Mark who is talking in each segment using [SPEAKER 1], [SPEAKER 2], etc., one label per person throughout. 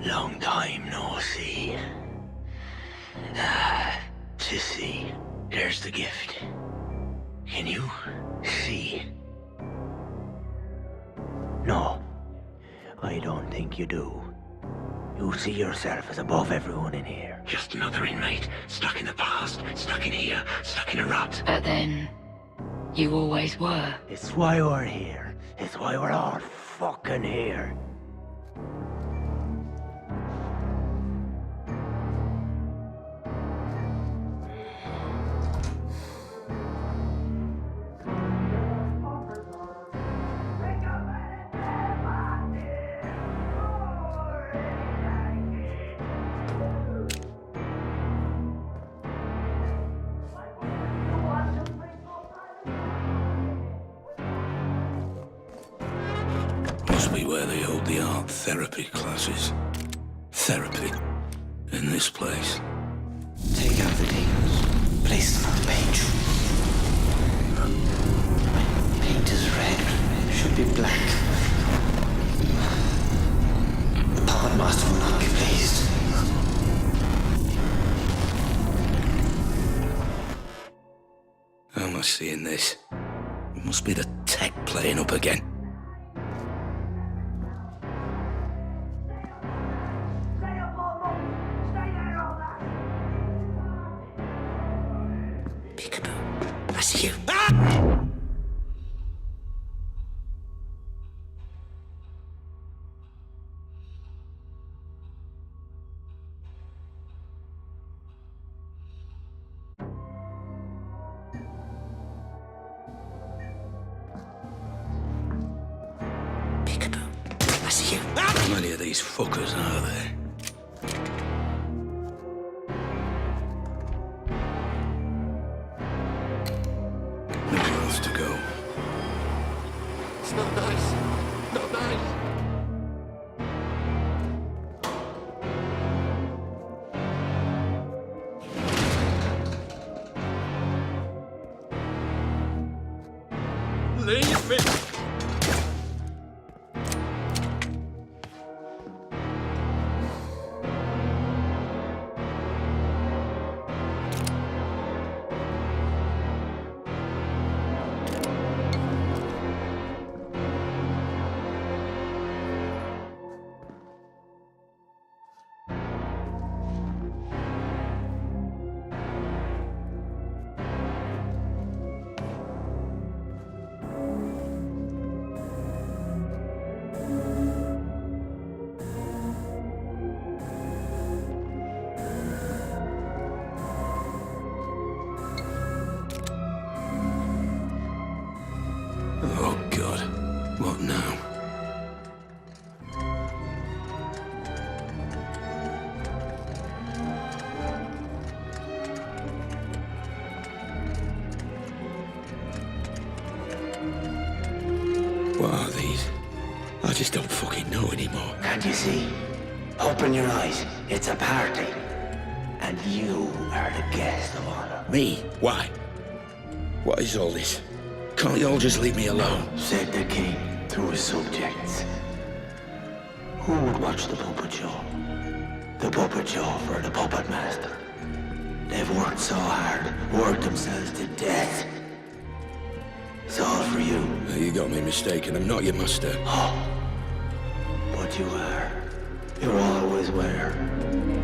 [SPEAKER 1] Long time no see. Sissy, there's the gift. Can you see? No, I don't think you do. You see yourself as above everyone in here. Just another inmate, stuck in the past, stuck in here, stuck in a rut.
[SPEAKER 2] But then, you always were.
[SPEAKER 1] It's why we're here. It's why we're all fucking here.
[SPEAKER 3] Must be where they hold the art therapy classes. Therapy. In this place.
[SPEAKER 1] Take out the demons. Place them on the page. Paint is red. Should be black. The puppet master will not be pleased.
[SPEAKER 3] How am I seeing this? It must be the tech playing up again.
[SPEAKER 1] I see you. Peekaboo. I see you.
[SPEAKER 3] How many of these fuckers are there? Nowhere else to go.
[SPEAKER 4] It's not nice. Not nice. Leave me!
[SPEAKER 3] Oh God. What now? What are these? I just don't fucking know anymore.
[SPEAKER 1] Can't you see? Open your eyes. It's a party. And you are the guest of honor.
[SPEAKER 3] Me? Why? What is all this? Can't you all just leave me alone?
[SPEAKER 1] Said the king through his subjects. Who would watch the puppet show? The puppet show for the puppet master. They've worked so hard, worked themselves to death. It's all for you.
[SPEAKER 3] You got me mistaken. I'm not your master.
[SPEAKER 1] Oh, but you are. You always were.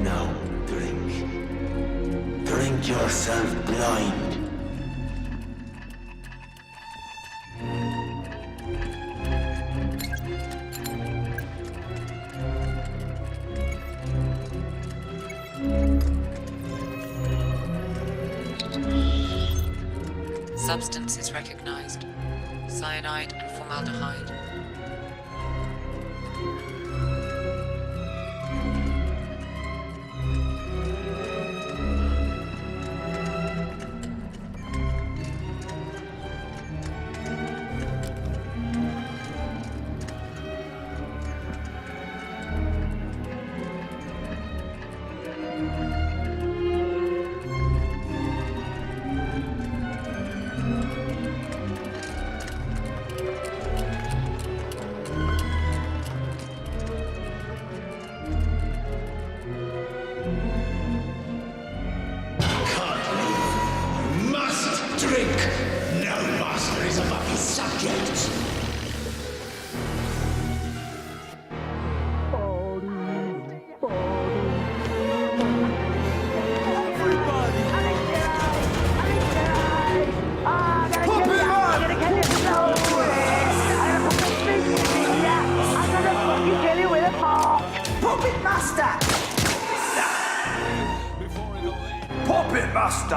[SPEAKER 1] Now drink. Drink yourself blind.
[SPEAKER 5] Substance is recognized. Cyanide and formaldehyde.
[SPEAKER 6] Puppet Master!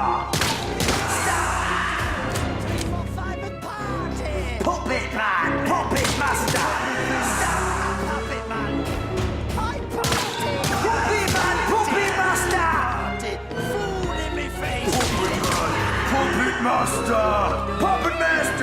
[SPEAKER 6] Puppet Man! Puppet Master! Puppet Man! Puppet Man! Puppet Master! Fool in me face! Puppet Master! Puppet Master! Puppet Master!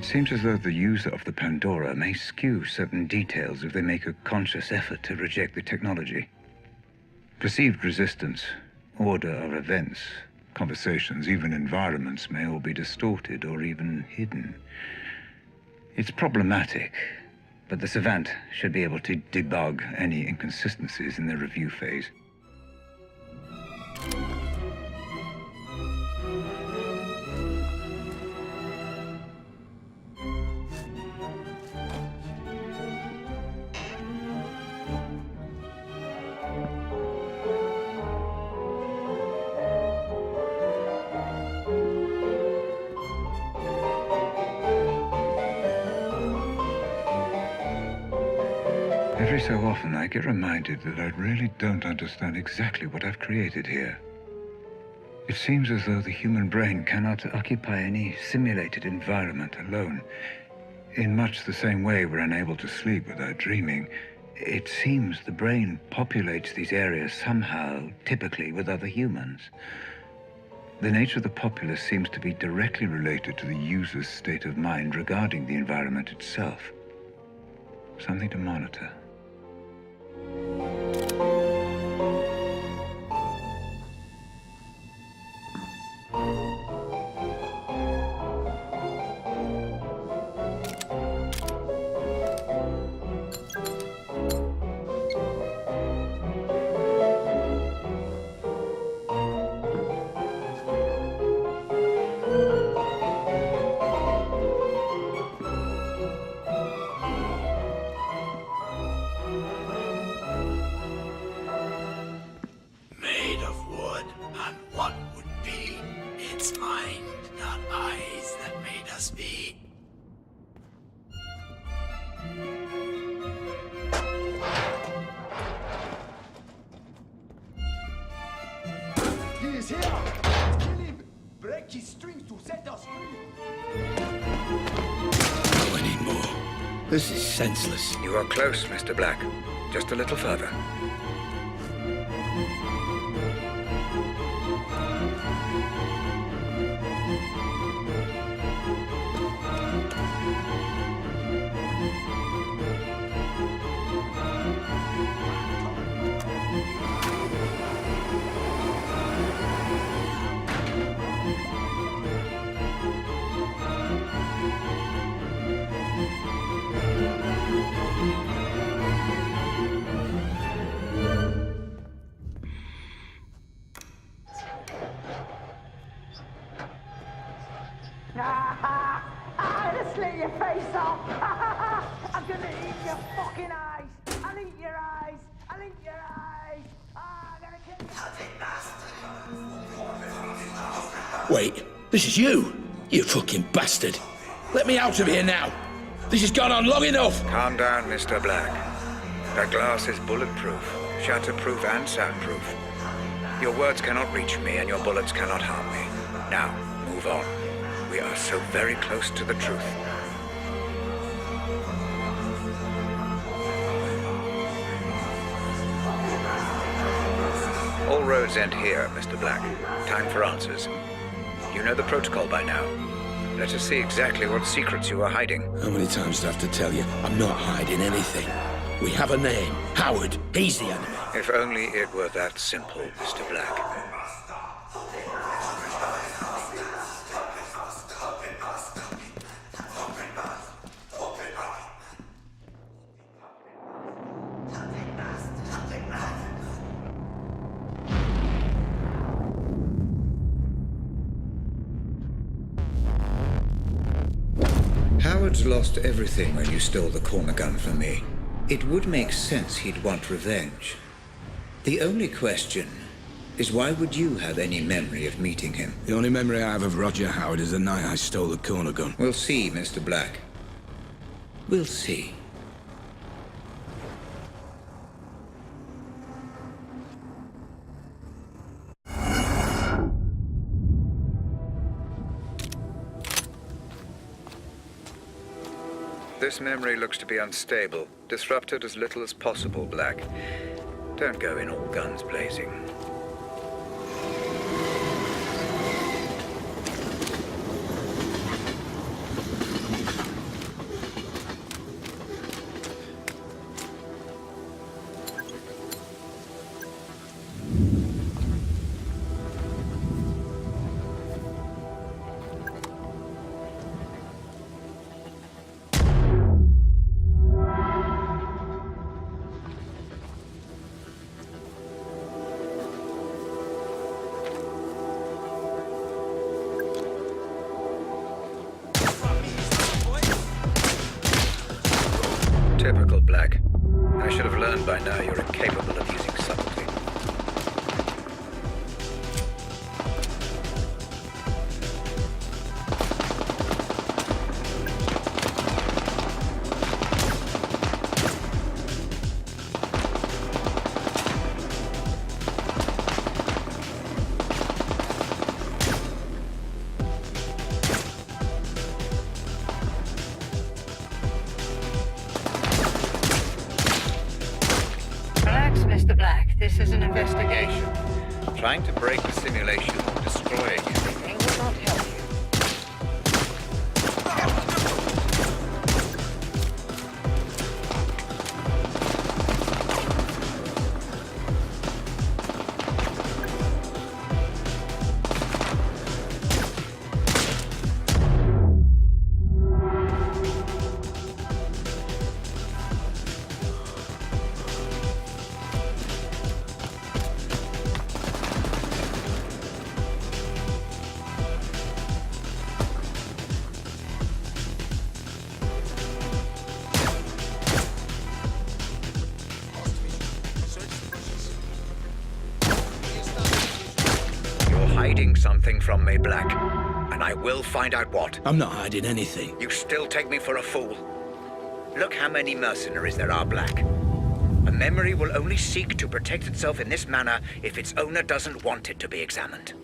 [SPEAKER 7] It seems as though the user of the Pandora may skew certain details if they make a conscious effort to reject the technology. Perceived resistance, order of events, conversations, even environments may all be distorted or even hidden. It's problematic, but the Savant should be able to debug any inconsistencies in the review phase. Every so often, I get reminded that I really don't understand exactly what I've created here. It seems as though the human brain cannot occupy any simulated environment alone. In much the same way we're unable to sleep without dreaming, it seems the brain populates these areas somehow, typically with other humans. The nature of the populace seems to be directly related to the user's state of mind regarding the environment itself. Something to monitor.
[SPEAKER 3] Made of wood, and what would be? It's mind, not eyes, that made us be.
[SPEAKER 6] He is here! Kill him! Break his strings to set us free!
[SPEAKER 3] No anymore. This is senseless.
[SPEAKER 7] You are close, Mr. Black. Just a little further.
[SPEAKER 8] I'm gonna slit your face off. I'm gonna eat your fucking eyes. I'll eat your eyes. I'll eat your eyes. I'm gonna kill you.
[SPEAKER 3] Wait, this is you? You fucking bastard. Let me out of here now. This has gone on long enough.
[SPEAKER 7] Calm down, Mr. Black. That glass is bulletproof, shatterproof, and soundproof. Your words cannot reach me, and your bullets cannot harm me. Now, move on. We are so very close to the truth. All roads end here, Mr. Black. Time for answers. You know the protocol by now. Let us see exactly what secrets you are hiding.
[SPEAKER 3] How many times do I have to tell you? I'm not hiding anything. We have a name. Howard. He's the enemy.
[SPEAKER 7] If only it were that simple, Mr. Black. Howard's lost everything when you stole the corner gun from me. It would make sense he'd want revenge. The only question is, why would you have any memory of meeting him?
[SPEAKER 3] The only memory I have of Roger Howard is the night I stole the corner gun.
[SPEAKER 7] We'll see, Mr. Black. We'll see. This memory looks to be unstable. Disrupt it as little as possible, Black. Don't go in all guns blazing. Typical Black. I should have learned by now you're incapable of using subtlety.
[SPEAKER 9] Relax, Mr. Black. This is an investigation.
[SPEAKER 7] Trying to break the simulation or destroying everything will not help you. Hiding something from me, Black. And I will find out what.
[SPEAKER 3] I'm not hiding anything.
[SPEAKER 7] You still take me for a fool. Look how many mercenaries there are, Black. A memory will only seek to protect itself in this manner if its owner doesn't want it to be examined.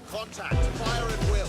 [SPEAKER 4] Contact. Fire at will.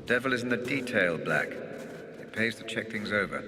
[SPEAKER 7] devil is in the detail, Black. It pays to check things over.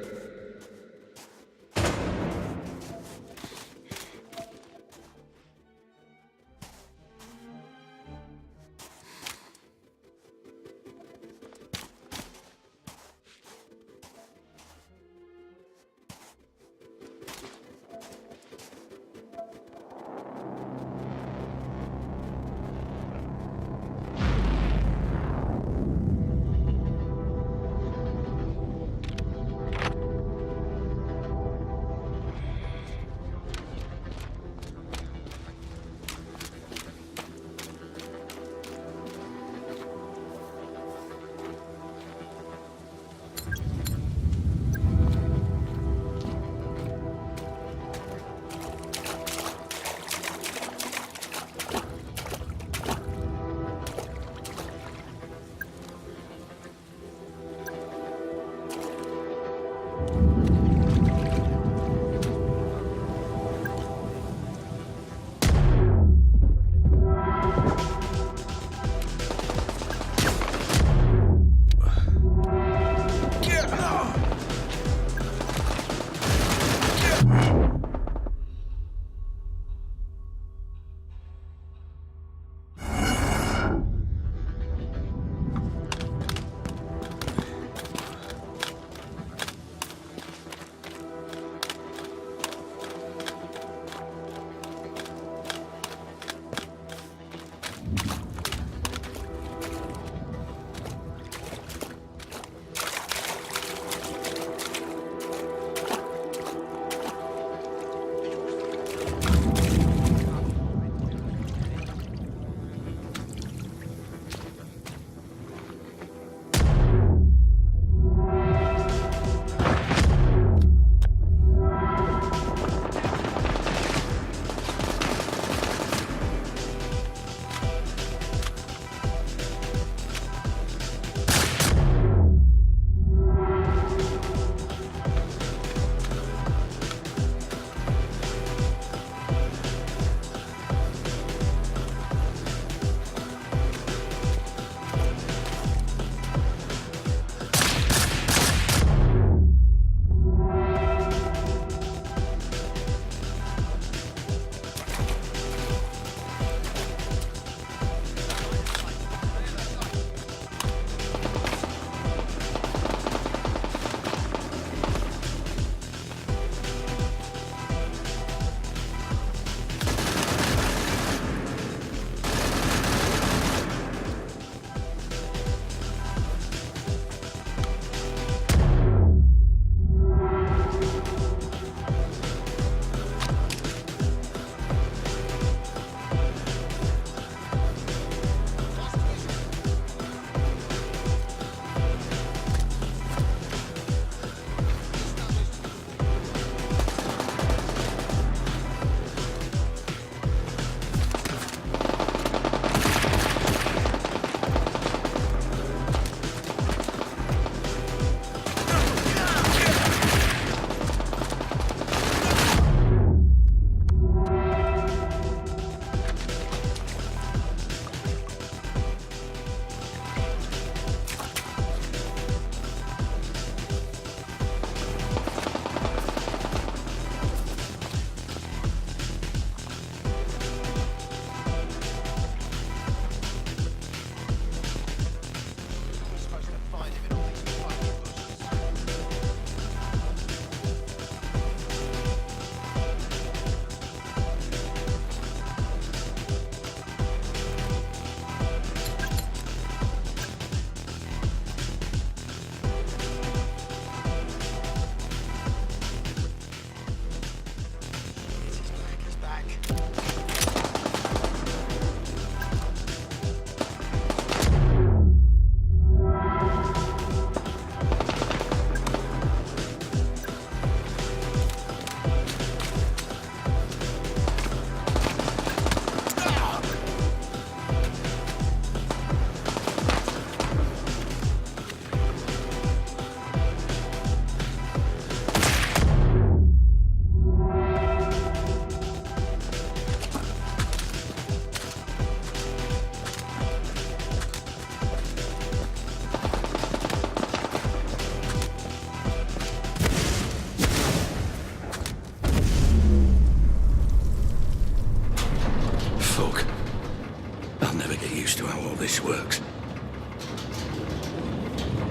[SPEAKER 3] to how all this works.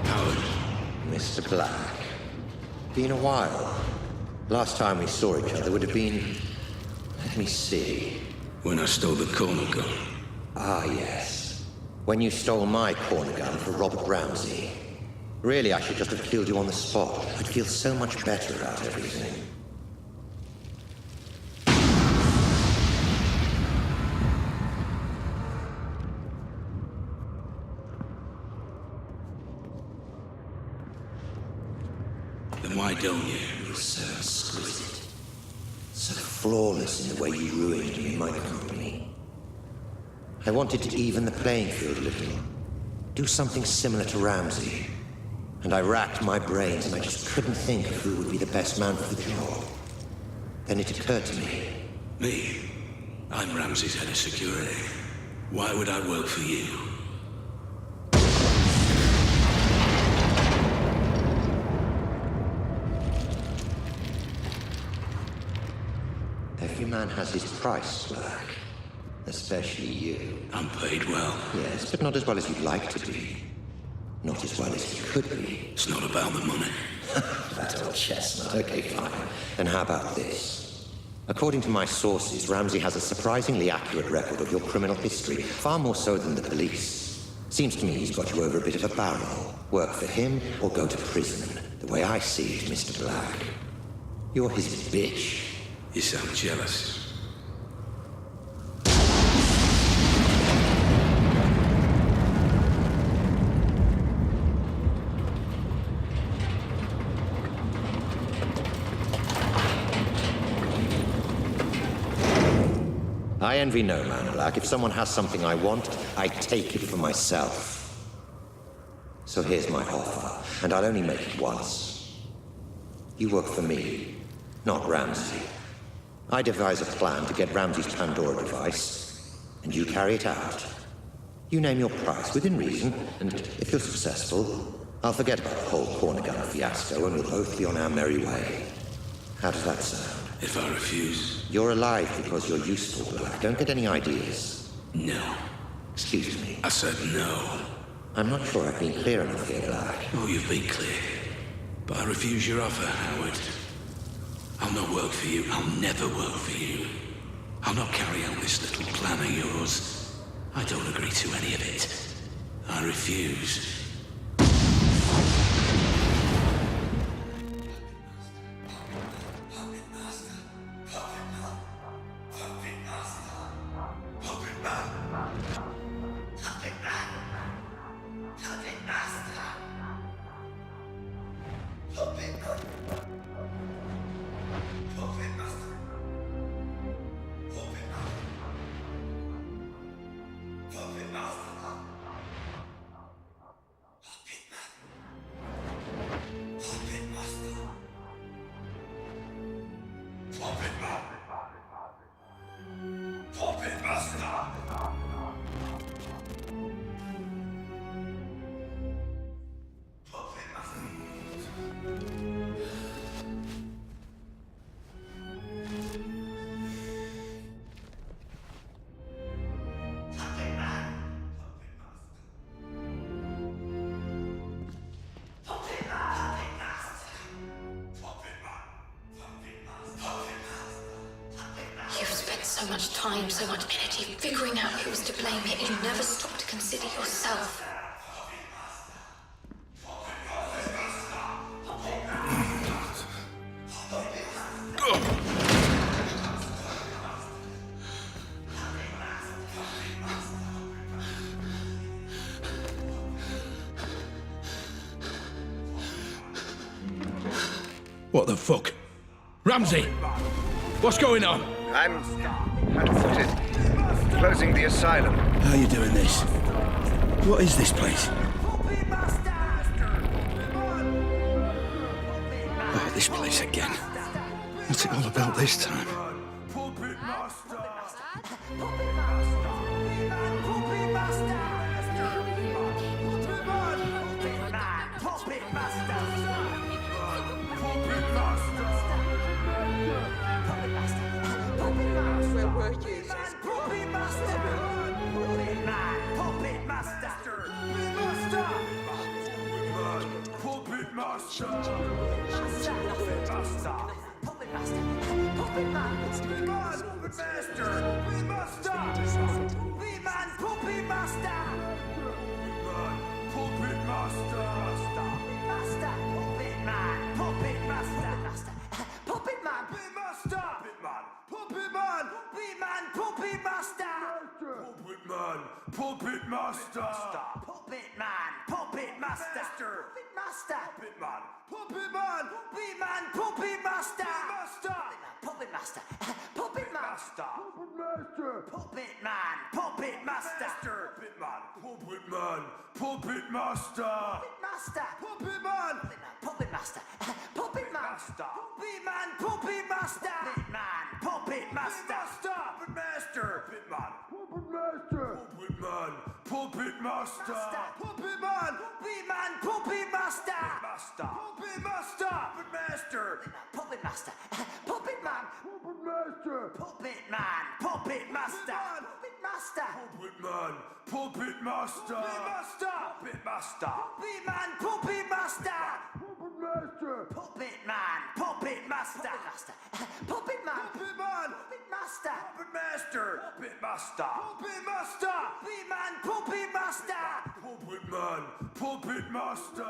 [SPEAKER 3] Howard,
[SPEAKER 10] Mr. Black. Been a while. Last time we saw each other would have been... Let me see.
[SPEAKER 3] when I stole the corner gun.
[SPEAKER 10] Ah, yes. When you stole my corner gun for Robert Ramsey. Really, I should just have killed you on the spot. I'd feel so much better about everything.
[SPEAKER 3] Then why don't you?
[SPEAKER 10] You're so exquisite. So flawless in the way you ruined me in my company. I wanted to even the playing field a little. Do something similar to Ramsey. And I racked my brains and I just couldn't think of who would be the best man for the job. Then it occurred to me.
[SPEAKER 3] Me? I'm Ramsey's head of security. Why would I work for you?
[SPEAKER 10] Every man has his price, Black. Especially you.
[SPEAKER 3] I'm paid well.
[SPEAKER 10] Yes, but not as well as you'd like to be. Not as well as you could be.
[SPEAKER 3] It's not about the money.
[SPEAKER 10] That old chestnut. Okay, fine. Then how about this? According to my sources, Ramsey has a surprisingly accurate record of your criminal history, far more so than the police. Seems to me he's got you over a bit of a barrel. Work for him or go to prison. The way I see it, Mr. Black. You're his bitch.
[SPEAKER 3] You sound jealous.
[SPEAKER 10] I envy no man, Black. If someone has something I want, I take it for myself. So here's my offer, and I'll only make it once. You work for me, not Ramsey. I devise a plan to get Ramsey's Pandora device, and you carry it out. You name your price within reason, and if you're successful, I'll forget about the whole corner gun fiasco, and we'll both be on our merry way. How does that sound?
[SPEAKER 3] If I refuse?
[SPEAKER 10] You're alive because you're useful, Black. Don't get any ideas.
[SPEAKER 3] No.
[SPEAKER 10] Excuse me.
[SPEAKER 3] I said no.
[SPEAKER 10] I'm not sure I've been clear enough here, Black.
[SPEAKER 3] Oh, you've been clear. But I refuse your offer, Howard. I'll not work for you. I'll never work for you. I'll not carry out this little plan of yours. I don't agree to any of it. I refuse.
[SPEAKER 2] So much time, so much energy figuring out who was to blame, yet you never stopped to consider yourself.
[SPEAKER 3] What the fuck? Ramsey! What's going on?
[SPEAKER 7] I'm footed. Closing the asylum.
[SPEAKER 3] How are you doing this? What is this place? Oh, this place again. What's it all about this time?
[SPEAKER 8] Where were you?
[SPEAKER 6] master!
[SPEAKER 8] Master! Puppet man! Puppet master! Puppet man!
[SPEAKER 6] Puppet master! Puppet man! Puppet man!
[SPEAKER 8] Puppet man! Puppet master!
[SPEAKER 6] Puppet man! Puppet master!
[SPEAKER 8] Puppet man! Puppet master! Puppet master!
[SPEAKER 6] Puppet man! Puppet man!
[SPEAKER 8] Puppet man! Puppet master!
[SPEAKER 6] Master!
[SPEAKER 8] Puppet master! Puppet man!
[SPEAKER 6] Master! Puppet master!
[SPEAKER 8] Puppet man! Puppet master!
[SPEAKER 6] Puppet man! Puppet man! Puppet master!
[SPEAKER 8] Master!
[SPEAKER 6] Puppet man!
[SPEAKER 8] Puppet master! Puppet man!
[SPEAKER 6] Master!
[SPEAKER 8] Puppet man! Puppet master! Puppet man! Puppet master!
[SPEAKER 6] Puppet master! Puppet man! Puppet master! Puppet man! Puppet master! Puppet man!
[SPEAKER 8] Puppet man! Puppet master!
[SPEAKER 6] Master! Puppet master! Puppet master!
[SPEAKER 8] Puppet master! Puppet man!
[SPEAKER 6] Puppet master!
[SPEAKER 8] Puppet man! Puppet master! Puppet master!
[SPEAKER 6] Puppet man! Puppet master! Puppet master!
[SPEAKER 8] Puppet man! Puppet master!
[SPEAKER 6] Puppet master!
[SPEAKER 8] Puppet man! Puppet master! Puppet man!
[SPEAKER 6] Puppet man!
[SPEAKER 8] Puppet master!
[SPEAKER 6] Puppet master! Puppet master! Puppet master!
[SPEAKER 8] Puppet man! Puppet master!
[SPEAKER 6] Puppet man! Puppet master!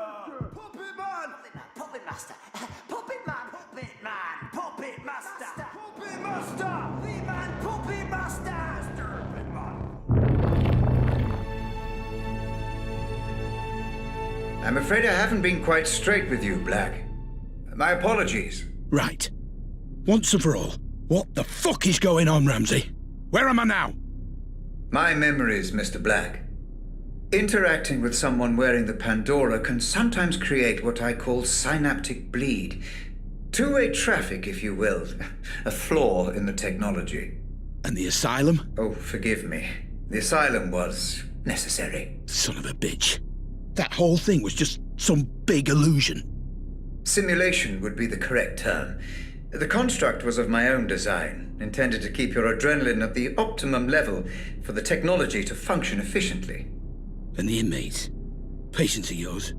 [SPEAKER 6] Puppet man!
[SPEAKER 8] Puppet master! Puppet man! Puppet man! Puppet master!
[SPEAKER 6] Puppet master!
[SPEAKER 8] Puppet man! Puppet master!
[SPEAKER 6] Puppet man!
[SPEAKER 7] I'm afraid I haven't been quite straight with you, Black. My apologies.
[SPEAKER 3] Right. Once and for all, what the fuck is going on, Ramsey? Where am I now?
[SPEAKER 7] My memories, Mr. Black. Interacting with someone wearing the Pandora can sometimes create what I call synaptic bleed. Two-way traffic, if you will. A flaw in the technology.
[SPEAKER 3] And the asylum?
[SPEAKER 7] Oh, forgive me. The asylum was necessary.
[SPEAKER 3] Son of a bitch. That whole thing was just some big illusion.
[SPEAKER 7] Simulation would be the correct term. The construct was of my own design, intended to keep your adrenaline at the optimum level for the technology to function efficiently.
[SPEAKER 3] And the inmates? Patients of yours?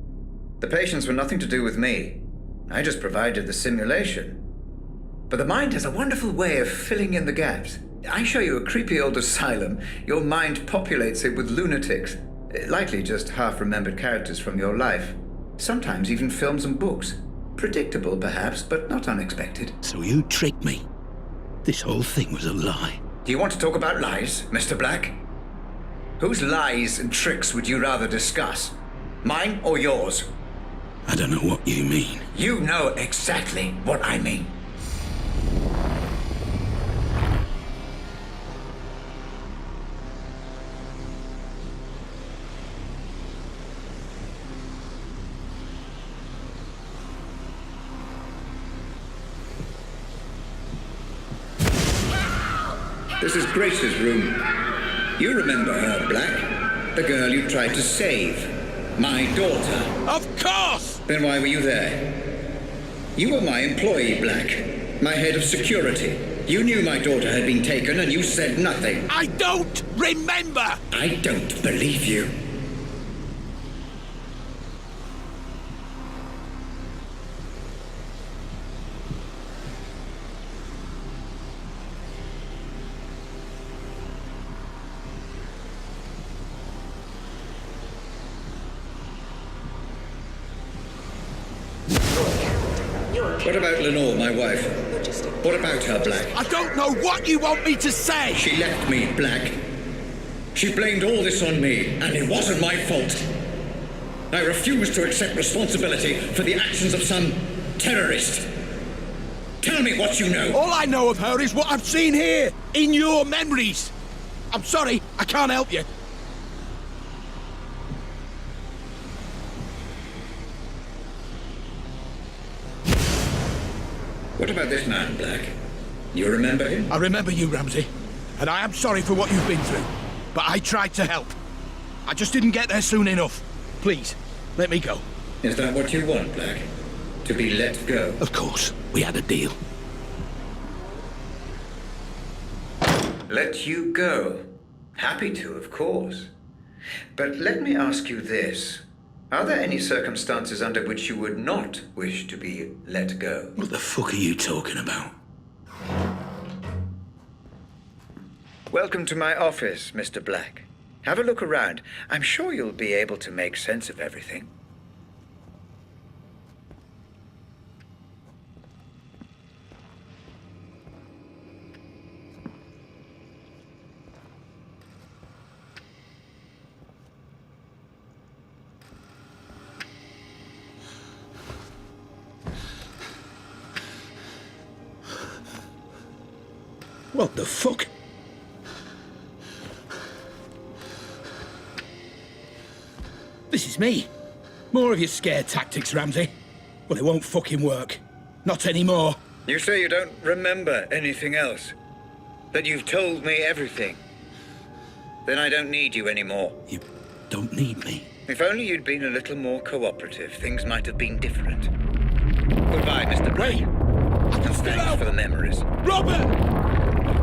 [SPEAKER 7] The patients were nothing to do with me. I just provided the simulation. But the mind has a wonderful way of filling in the gaps. I show you a creepy old asylum, your mind populates it with lunatics. Likely just half-remembered characters from your life. Sometimes even films and books. Predictable, perhaps, but not unexpected.
[SPEAKER 3] So you tricked me. This whole thing was a lie.
[SPEAKER 7] Do you want to talk about lies, Mr. Black? Whose lies and tricks would you rather discuss? Mine or yours?
[SPEAKER 3] I don't know what you mean.
[SPEAKER 7] You know exactly what I mean. This is Grace's room. You remember her, Black? The girl you tried to save. My daughter.
[SPEAKER 3] Of course!
[SPEAKER 7] Then why were you there? You were my employee, Black. My head of security. You knew my daughter had been taken and you said nothing.
[SPEAKER 3] I don't remember!
[SPEAKER 7] I don't believe you. What about Lenore, my wife? What about her, Black?
[SPEAKER 3] I don't know what you want me to say!
[SPEAKER 7] She left me, Black. She blamed all this on me, and it wasn't my fault. I refuse to accept responsibility for the actions of some terrorist. Tell me what you know.
[SPEAKER 3] All I know of her is what I've seen here, in your memories. I'm sorry, I can't help you.
[SPEAKER 7] What about this man, Black? You remember him?
[SPEAKER 3] I remember you, Ramsey, and I am sorry for what you've been through, but I tried to help. I just didn't get there soon enough. Please, let me go.
[SPEAKER 7] Is that what you want, Black? To be let go?
[SPEAKER 3] Of course, we had a deal.
[SPEAKER 7] Let you go? Happy to, of course. But let me ask you this. Are there any circumstances under which you would not wish to be let go?
[SPEAKER 3] What the fuck are you talking about?
[SPEAKER 7] Welcome to my office, Mr. Black. Have a look around. I'm sure you'll be able to make sense of everything.
[SPEAKER 3] What the fuck? This is me. More of your scare tactics, Ramsey. Well, it won't fucking work. Not anymore.
[SPEAKER 7] You say you don't remember anything else? That you've told me everything? Then I don't need you anymore.
[SPEAKER 3] You don't need me.
[SPEAKER 7] If only you'd been a little more cooperative, things might have been different. Goodbye, Mr. Gray. And thanks for the memories.
[SPEAKER 3] Robert!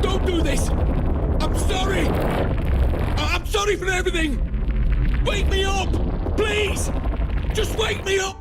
[SPEAKER 3] Don't do this! I'm sorry! I'm sorry for everything! Wake me up! Please! Just wake me up!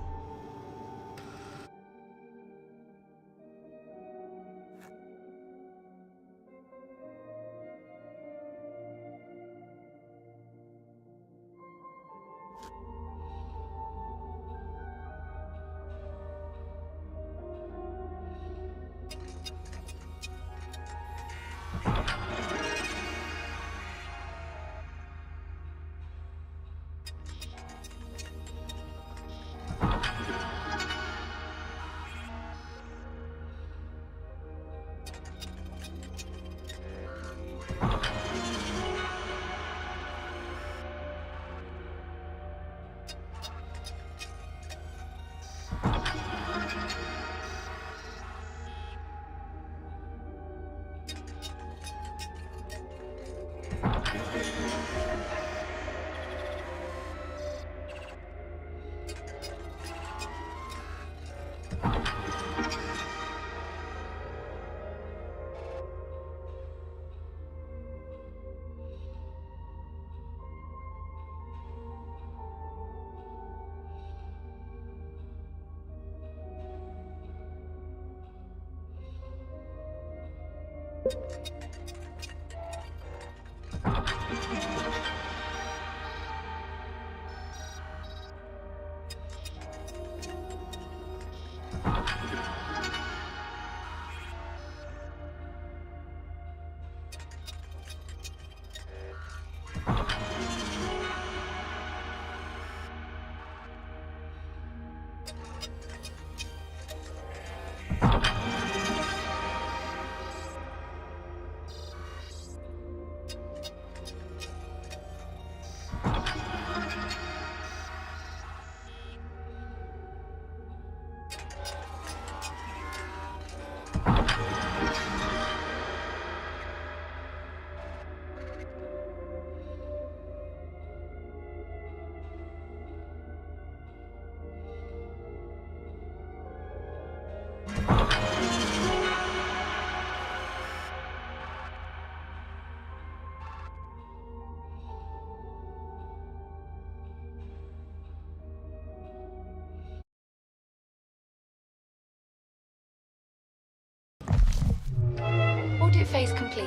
[SPEAKER 2] Audit phase complete.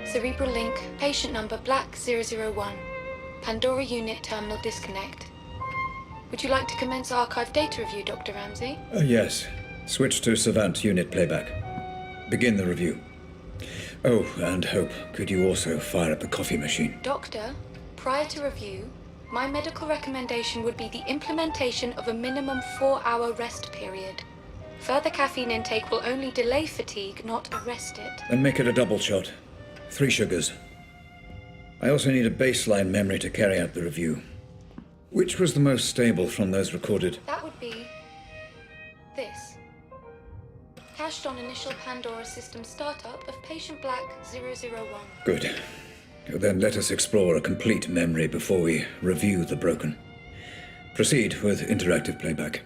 [SPEAKER 2] Cerebral link, patient number Black 001. Pandora unit terminal disconnect. Would you like to commence archive data review, Dr. Ramsey?
[SPEAKER 7] Yes. Switch to Savant unit playback. Begin the review. Oh, and Hope, could you also fire up the coffee machine?
[SPEAKER 2] Doctor, prior to review, my medical recommendation would be the implementation of a minimum 4-hour rest period. Further caffeine intake will only delay fatigue, not arrest it.
[SPEAKER 7] Then make it a double shot. 3 sugars. I also need a baseline memory to carry out the review. Which was the most stable from those recorded?
[SPEAKER 2] That would be this. Cached on initial Pandora system startup of patient Black 001.
[SPEAKER 7] Good. Then let us explore a complete memory before we review the broken. Proceed with interactive playback.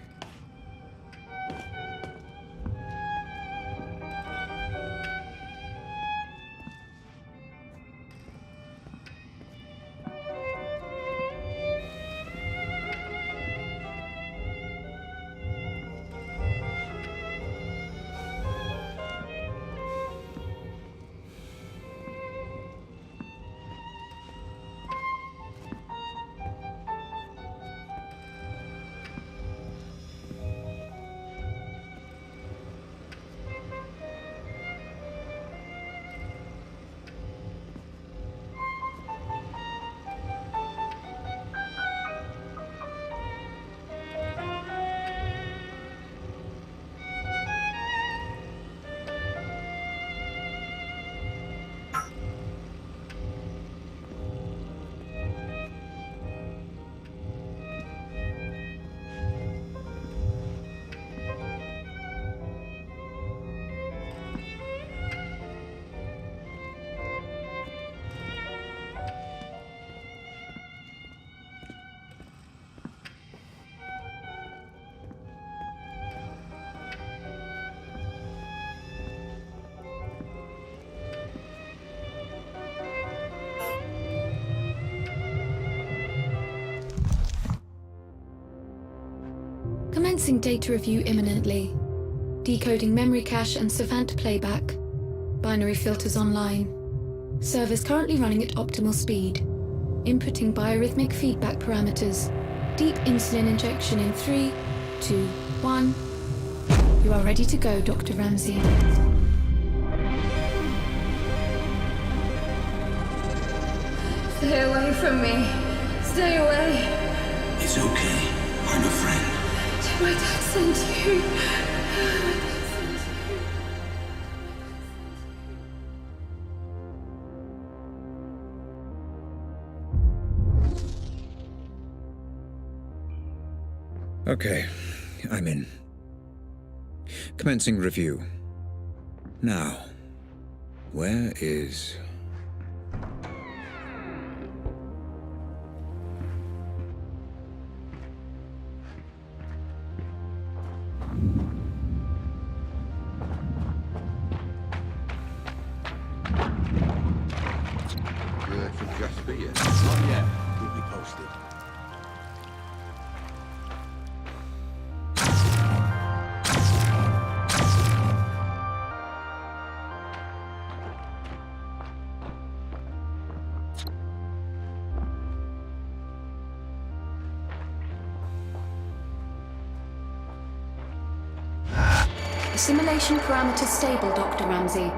[SPEAKER 2] Commencing data review imminently. Decoding memory cache and Savant playback. Binary filters online. Servers currently running at optimal speed. Inputting biorhythmic feedback parameters. Deep insulin injection in 3, 2, 1. You are ready to go, Dr. Ramsey.
[SPEAKER 11] Stay away from me. Stay away.
[SPEAKER 3] It's okay. I'm a friend.
[SPEAKER 11] Did my dad send you?
[SPEAKER 7] Okay, I'm in. Commencing review. Now, where is...
[SPEAKER 3] Should just be it. Not yet. Keep me posted.
[SPEAKER 2] Assimilation parameters stable, Dr. Ramsey.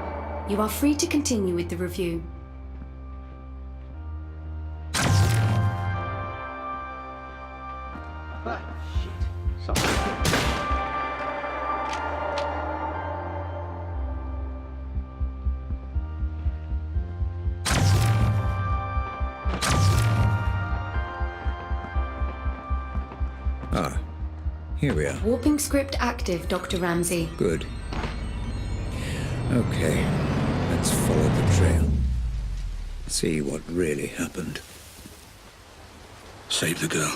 [SPEAKER 2] You are free to continue with the review.
[SPEAKER 7] Ah, here we are.
[SPEAKER 2] Warping script active, Dr. Ramsey.
[SPEAKER 7] Good. Okay, let's follow the trail. See what really happened.
[SPEAKER 3] Save the girl.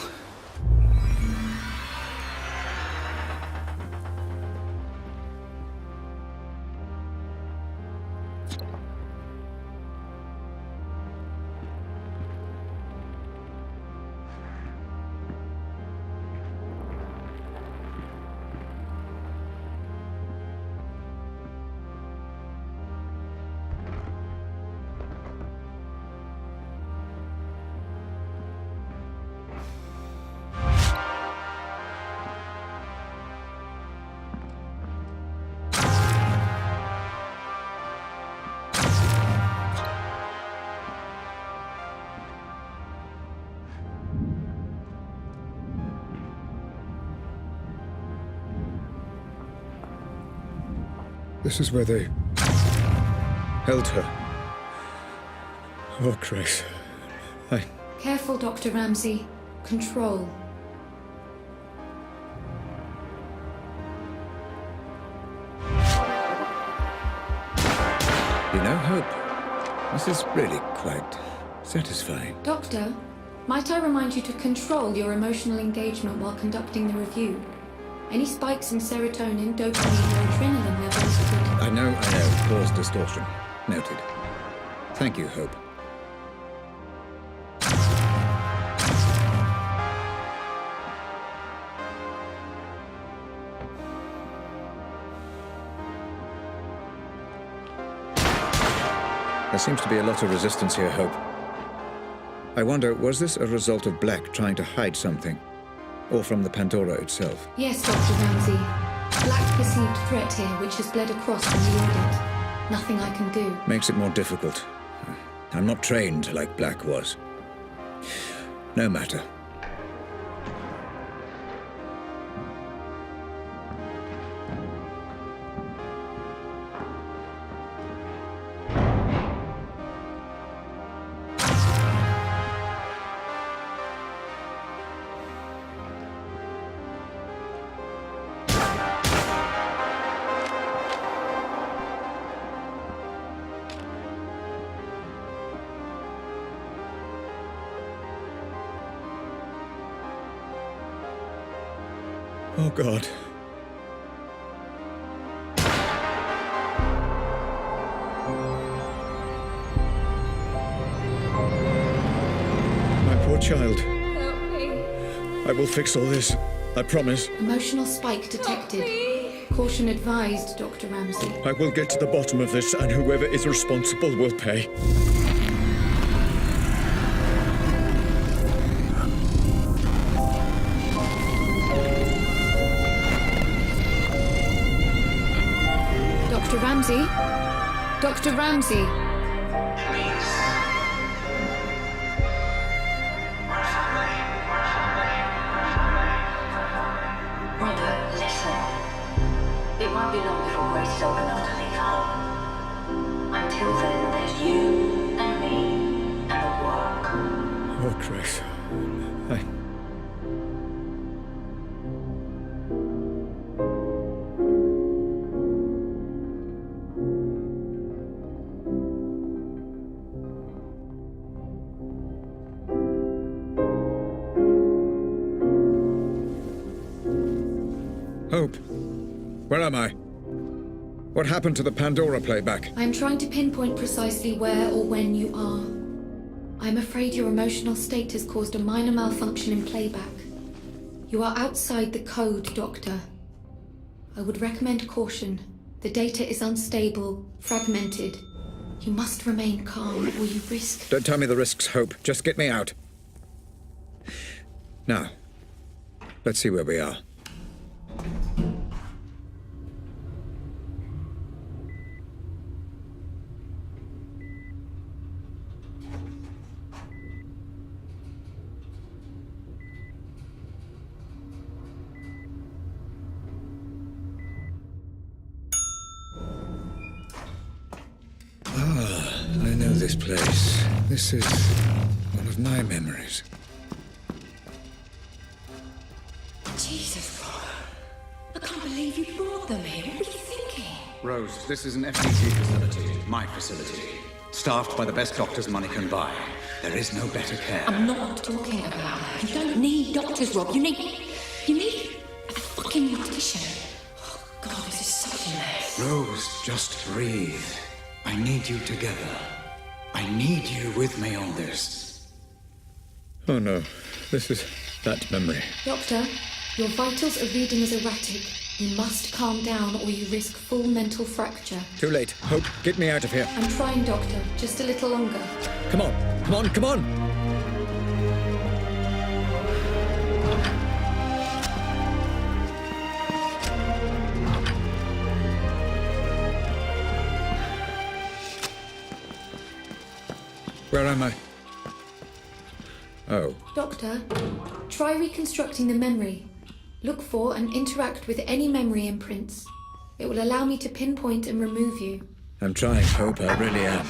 [SPEAKER 7] This is where they held her. Oh, Christ.
[SPEAKER 2] Careful, Dr. Ramsey. Control.
[SPEAKER 7] You know, Hope, this is really quite satisfying.
[SPEAKER 2] Doctor, might I remind you to control your emotional engagement while conducting the review? Any spikes in serotonin, dopamine, or adrenaline levels could...
[SPEAKER 7] I know. Cause distortion. Noted. Thank you, Hope. There seems to be a lot of resistance here, Hope. I wonder, was this a result of Black trying to hide something? Or from the Pandora itself?
[SPEAKER 2] Yes, Dr. Ramsey. Black perceived threat here, which has bled across from the audit. Nothing I can do.
[SPEAKER 7] Makes it more difficult. I'm not trained like Black was. No matter. Oh, God. My poor child.
[SPEAKER 11] Help me.
[SPEAKER 7] I will fix all this.
[SPEAKER 12] I promise.
[SPEAKER 2] Emotional spike detected. Caution advised, Dr. Ramsey.
[SPEAKER 12] I will get to the bottom of this, and whoever is responsible will pay.
[SPEAKER 2] Dr. Ramsey? Dr. Ramsey?
[SPEAKER 13] Brother, listen. It won't be long before Grace is old enough to leave home. Until then, there's you and me and the work.
[SPEAKER 12] Oh, Grace. Hope, where am I? What happened to the Pandora playback?
[SPEAKER 2] I'm trying to pinpoint precisely where or when you are. I'm afraid your emotional state has caused a minor malfunction in playback. You are outside the code, Doctor. I would recommend caution. The data is unstable, fragmented. You must remain calm or you risk...
[SPEAKER 12] Don't tell me the risks, Hope. Just get me out. Now, let's see where we are. I know this place. This is one of my memories.
[SPEAKER 11] Jesus, I can't believe you brought them here. What were you thinking?
[SPEAKER 14] Rose, this is an FTC facility, my facility. Staffed by the best doctors money can buy. There is no better care.
[SPEAKER 11] I'm not talking about her. You don't need doctors, Rob. You need a fucking mortician. Oh, God, this is such a mess.
[SPEAKER 14] Rose, just breathe. I need you together. I need you with me on this.
[SPEAKER 12] Oh no, this is that memory.
[SPEAKER 2] Doctor, your vitals are reading as erratic. You must calm down or you risk full mental fracture.
[SPEAKER 12] Too late. Hope, get me out of here.
[SPEAKER 2] I'm trying, Doctor. Just a little longer.
[SPEAKER 12] Come on, come on, come on! Where am I? Oh.
[SPEAKER 2] Doctor, try reconstructing the memory. Look for and interact with any memory imprints. It will allow me to pinpoint and remove you.
[SPEAKER 12] I'm trying, Hope, I really am.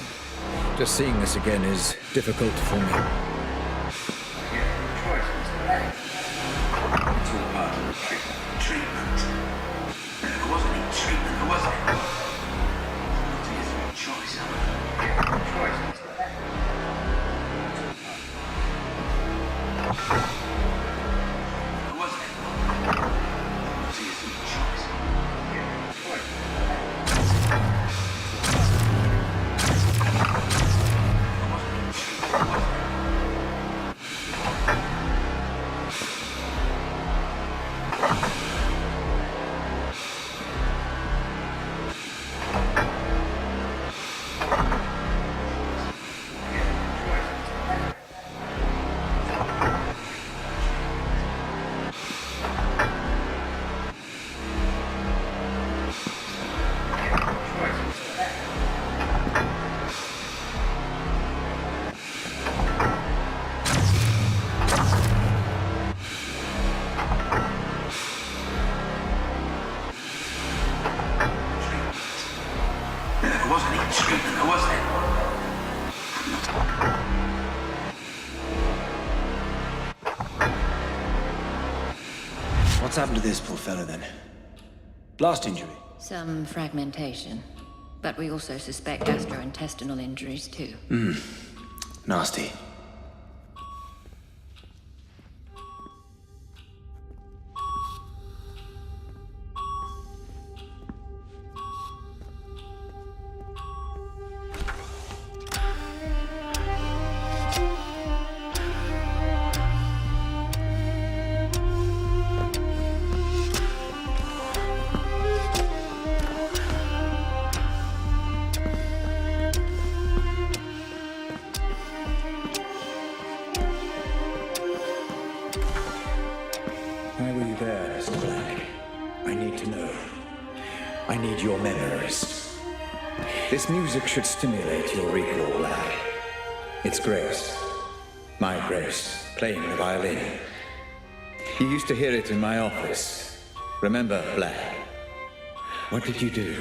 [SPEAKER 12] Just seeing this again is difficult for me.
[SPEAKER 3] Treatment. There wasn't any treatment, was there? Not to choice,
[SPEAKER 1] What's happened to this poor fella then? Blast injury?
[SPEAKER 15] Some fragmentation. But we also suspect gastrointestinal injuries too.
[SPEAKER 1] Nasty.
[SPEAKER 12] Mr. Black. I need to know. I need your memories. This music should stimulate your recall, Black. It's Grace. My Grace, playing the violin. You used to hear it in my office. Remember, Black? What did you do?